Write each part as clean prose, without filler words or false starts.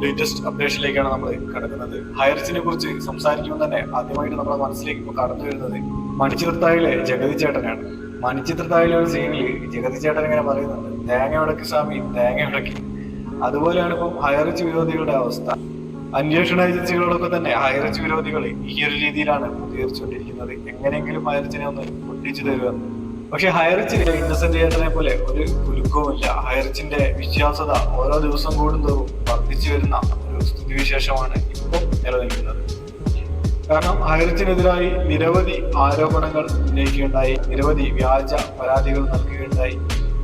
Latest അപ്ഡേഷനിലേക്കാണ് നമ്മൾ കിടക്കുന്നത്. ഹൈറിച്ചിനെ കുറിച്ച് സംസാരിക്കുമ്പോൾ തന്നെ ആദ്യമായിട്ട് നമ്മുടെ മനസ്സിലേക്ക് ഇപ്പോൾ കടന്നു വരുന്നത് മണിച്ചിത്രത്താഴിലെ ജഗതി ചേട്ടനാണ്. മണിച്ചിത്രത്താഴിലെ ഒരു സീനിൽ ജഗതി ചേട്ടൻ ഇങ്ങനെ പറയുന്നുണ്ട്, തേങ്ങ ഉടക്കി സ്വാമി തേങ്ങ ഉടക്കി. അതുപോലെയാണ് ഇപ്പം ഹൈറിച്ച് വിരോധികളുടെ അവസ്ഥ. അന്വേഷണ ഏജൻസികളോടൊക്കെ തന്നെ ഹൈറിച്ച് വിരോധികൾ ഈ ഒരു രീതിയിലാണ് പ്രതികരിച്ചുകൊണ്ടിരിക്കുന്നത്. എങ്ങനെയെങ്കിലും ഹൈറിച്ചിനെ ഒന്ന് പൊട്ടിച്ചു തരുമെന്ന്. പക്ഷെ ഹൈറിച്ചിന് ഇന്നസെന്റ് ചേട്ടനെ പോലെ ഒരു കുലുക്കവുമില്ല. ഹൈറിച്ചിന്റെ വിശ്വാസത ഓരോ ദിവസം കൂടുന്തോറും വർദ്ധിച്ചു വരുന്ന ഒരു സ്ഥിതിവിശേഷമാണ് ഇപ്പോൾ നിലനിൽക്കുന്നത്. കാരണം ഹൈറിച്ചിനെതിരായി നിരവധി ആരോപണങ്ങൾ ഉന്നയിക്കുകയുണ്ടായി, നിരവധി വ്യാജ പരാതികൾ നൽകുകയുണ്ടായി.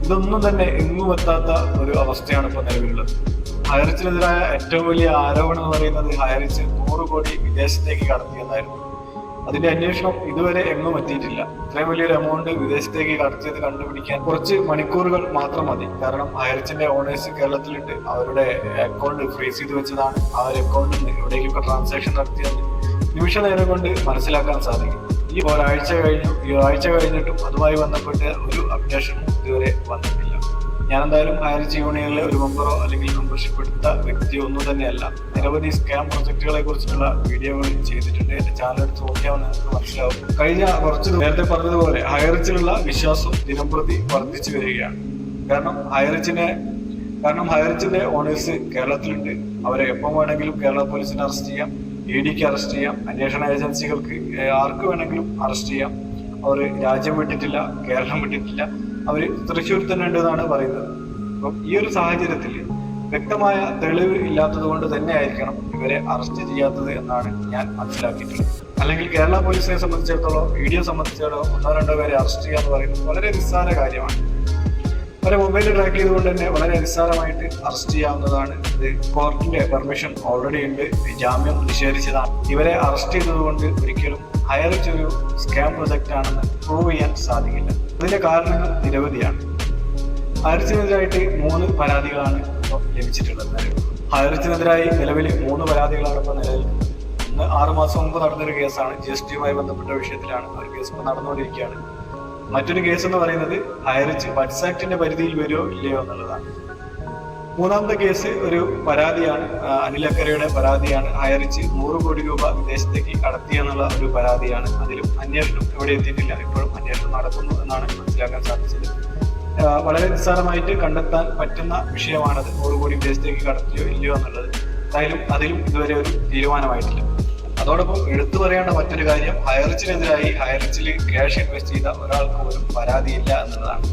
ഇതൊന്നും തന്നെ എങ്ങും എത്താത്ത ഒരു അവസ്ഥയാണ് ഇപ്പോൾ നിലവിലുള്ളത്. ഹൈറിച്ചിനെതിരായ ഏറ്റവും വലിയ ആരോപണം എന്ന് പറയുന്നത് ഹൈറിച്ച് 100 കോടി വിദേശത്തേക്ക് കടത്തിയെന്നായിരുന്നു. അതിന്റെ അന്വേഷണം ഇതുവരെ എങ്ങും എത്തിയിട്ടില്ല. ഇത്രയും വലിയൊരു എമൗണ്ട് വിദേശത്തേക്ക് കടത്തിയത് കണ്ടുപിടിക്കാൻ കുറച്ച് മണിക്കൂറുകൾ മാത്രം മതി. കാരണം ഹൈറിച്ചിന്റെ ഓണേഴ്സ് കേരളത്തിലുണ്ട്. അവരുടെ അക്കൗണ്ട് ഫ്രീസ് ചെയ്ത് വെച്ചതാണ്. ആ ഒരു അക്കൗണ്ടിൽ നിന്ന് എവിടേക്കൊക്കെ ട്രാൻസാക്ഷൻ നടത്തിയെന്ന് നിമിഷ നേരം കൊണ്ട് മനസ്സിലാക്കാൻ സാധിക്കും. ഈ ഒരാഴ്ച കഴിഞ്ഞിട്ടും അതുമായി ബന്ധപ്പെട്ട് ഒരു അപ്ഡേഷനും ഇതുവരെ വന്നിട്ടില്ല. ഞാൻ എന്തായാലും ഹൈറിച്ച് യൂണിയനിലെ ഒരു മെമ്പറോ അല്ലെങ്കിൽ മെമ്പർഷിപ്പ് എടുത്ത വ്യക്തിയോ ഒന്നും തന്നെയല്ല. നിരവധി സ്കാം പ്രൊജക്ടുകളെ കുറിച്ചുള്ള വീഡിയോകൾ ചെയ്തിട്ടുണ്ട്. എന്റെ ചാനൽ എടുത്ത് നോക്കിയാൽ നിങ്ങൾക്ക് മനസ്സിലാവും. കഴിഞ്ഞ കുറച്ച് നേരത്തെ പറഞ്ഞതുപോലെ ഹൈറിച്ചിലുള്ള വിശ്വാസം ദിനംപ്രതി വർദ്ധിച്ചു വരികയാണ്. കാരണം ഹൈറിച്ചിന്റെ ഓണേഴ്സ് കേരളത്തിലുണ്ട്. അവരെ എപ്പം വേണമെങ്കിലും കേരള പോലീസിനെ അറസ്റ്റ് ചെയ്യാം, EDക്ക് അറസ്റ്റ് ചെയ്യാം, അന്വേഷണ ഏജൻസികൾക്ക് ആർക്ക് വേണമെങ്കിലും അറസ്റ്റ് ചെയ്യാം. അവർ രാജ്യം വിട്ടിട്ടില്ല, കേരളം വിട്ടിട്ടില്ല, അവർ തൃശ്ശൂർ തന്നെ ഉണ്ടെന്നാണ് പറയുന്നത്. അപ്പം ഈ ഒരു സാഹചര്യത്തിൽ വ്യക്തമായ തെളിവ് ഇല്ലാത്തത് കൊണ്ട് തന്നെ ആയിരിക്കണം ഇവരെ അറസ്റ്റ് ചെയ്യാത്തത് എന്നാണ് ഞാൻ മനസ്സിലാക്കിയിട്ടുള്ളത്. അല്ലെങ്കിൽ കേരള പോലീസിനെ സംബന്ധിച്ചിടത്തോളം, EDയെ സംബന്ധിച്ചിടത്തോളം 1-2 പേരെ അറസ്റ്റ് ചെയ്യുക എന്ന് പറയുന്നത് വളരെ നിസ്സാര കാര്യമാണ്. അവരെ മൊബൈൽ ട്രാക്ക് ചെയ്തുകൊണ്ട് തന്നെ വളരെ നിസ്സാരമായിട്ട് അറസ്റ്റ് ചെയ്യാവുന്നതാണ്. ഇത് കോർട്ടിന്റെ പെർമിഷൻ ഓൾറെഡി ഉണ്ട്, ജാമ്യം നിഷേധിച്ചതാണ്. ഇവരെ അറസ്റ്റ് ചെയ്തത് കൊണ്ട് ഒരിക്കലും ഹൈറിച്ച് ഒരു സ്കാം പ്രൊജക്റ്റ് ആണെന്ന് പ്രൂവ് ചെയ്യാൻ സാധിക്കില്ല. അതിന്റെ കാരണങ്ങൾ നിരവധിയാണ്. ഹൈറിച്ചിനെതിരായിട്ട് 3 പരാതികളാണ് ഇപ്പോൾ ലഭിച്ചിട്ടുള്ളത്. ഹൈറിച്ചിനെതിരായി നിലവിൽ 3 പരാതികളാണ് ഇപ്പോൾ നിലനിൽക്കുന്നത്. ഒന്ന് 6 മാസം മുമ്പ് നടന്നൊരു കേസാണ്. GSTയുമായി ബന്ധപ്പെട്ട വിഷയത്തിലാണ്. ഒരു കേസ് ഇപ്പോൾ നടന്നുകൊണ്ടിരിക്കുകയാണ്. മറ്റൊരു കേസ് എന്ന് പറയുന്നത് ഹൈറിച്ച് ബഡ്സ് ആക്ടിന്റെ പരിധിയിൽ വരുമോ ഇല്ലയോ എന്നുള്ളതാണ്. 3ാമത്തെ കേസ് ഒരു പരാതിയാണ്, അനിൽ അക്കരയുടെ പരാതിയാണ്. ഹൈറിച്ച് 100 കോടി രൂപ വിദേശത്തേക്ക് കടത്തിയെന്നുള്ള ഒരു പരാതിയാണ്. അതിലും അന്വേഷണം ഇവിടെ എത്തിയിട്ടില്ല. ഇപ്പോഴും അന്വേഷണം നടക്കുന്നു എന്നാണ് മനസ്സിലാക്കാൻ സാധിച്ചത്. വളരെ നിസ്സാരമായിട്ട് കണ്ടെത്താൻ പറ്റുന്ന വിഷയമാണത്, 100 കോടി വിദേശത്തേക്ക് കടത്തിയോ ഇല്ലയോ എന്നുള്ളത്. എന്തായാലും അതിലും ഇതുവരെ ഒരു തീരുമാനമായിട്ടില്ല. അതോടൊപ്പം എടുത്തു പറയേണ്ട മറ്റൊരു കാര്യം, ഹൈറിച്ചിനെതിരായി ഹൈറിച്ചിൽ ക്യാഷ് ഇൻവെസ്റ്റ് ചെയ്ത ഒരാൾക്ക് പോലും പരാതിയില്ല എന്നുള്ളതാണ്.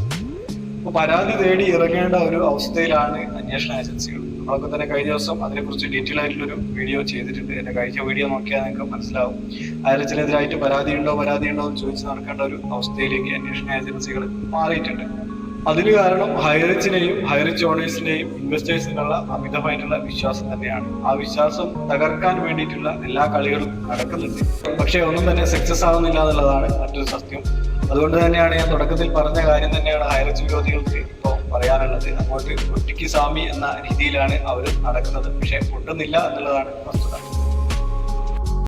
അപ്പോൾ പരാതി തേടി ഇറങ്ങേണ്ട ഒരു അവസ്ഥയിലാണ് അന്വേഷണ ഏജൻസികൾ. നമ്മളൊക്കെ തന്നെ കഴിഞ്ഞ ദിവസം അതിനെക്കുറിച്ച് ഡീറ്റെയിൽ ആയിട്ടുള്ളൊരു വീഡിയോ ചെയ്തിട്ടുണ്ട്. എന്റെ കഴിഞ്ഞ വീഡിയോ നോക്കിയാൽ നിങ്ങൾക്ക് മനസ്സിലാവും. ഹൈറിച്ചിനെതിരായിട്ട് പരാതി ഉണ്ടോ എന്ന് ചോദിച്ച് നടക്കേണ്ട ഒരു അവസ്ഥയിലേക്ക് അന്വേഷണ ഏജൻസികൾ മാറിയിട്ടുണ്ട്. അതിന് കാരണം ഹൈറിച്ചിനെയും ഹൈറിച്ച് ഓണേഴ്സിനെയും ഇൻവെസ്റ്റേഴ്സിനുള്ള അമിതമായിട്ടുള്ള വിശ്വാസം തന്നെയാണ്. ആ വിശ്വാസം തകർക്കാൻ വേണ്ടിയിട്ടുള്ള എല്ലാ കളികളും നടക്കുന്നുണ്ട്. പക്ഷെ ഒന്നും തന്നെ സക്സസ് ആവുന്നില്ല എന്നുള്ളതാണ് മറ്റൊരു സത്യം. അതുകൊണ്ട് തന്നെയാണ് ഞാൻ തുടക്കത്തിൽ പറഞ്ഞ കാര്യം തന്നെയാണ് ഹൈറിച്ച് വിരോധികൾക്ക് ഇപ്പോൾ പറയാനുള്ളത്. അങ്ങോട്ട് ഒറ്റയ്ക്ക് സ്വാമി എന്ന രീതിയിലാണ് അവർ നടക്കുന്നത്. പക്ഷെ പൊട്ടുന്നില്ല എന്നുള്ളതാണ് വസ്തുത.